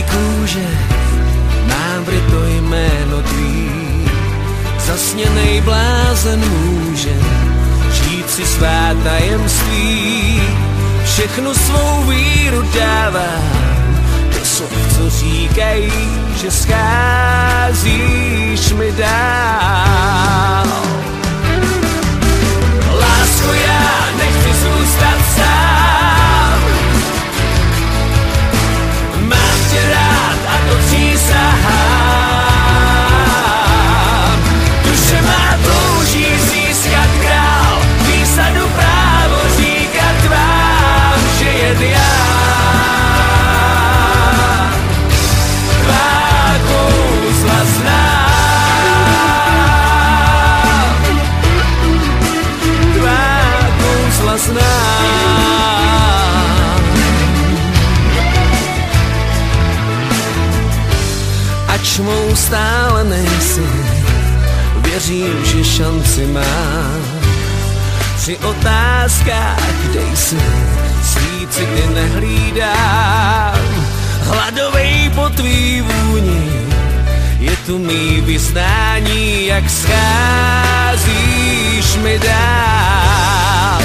tvý kůže mám vryto jméno tvý. Zasněnej blázen může žít si svá tajemství. Všechnu svou víru dávám do slov, co říkají, že scházíš mi dál. Lásko, já nechci zůstat sám. Mám tě rád a to přísahám. Duše má touží získat král, výsadu právo říkat vám, že jen já tvá kouzla znám. Tvá kouzla znám. Ač mou stále nejsi, věřím, že šanci mám. Při otázkách, kde jsi, svíci ty nehlídám. Hladovej po tvý vůni, je tu mý vyznání, jak scházíš mi dál.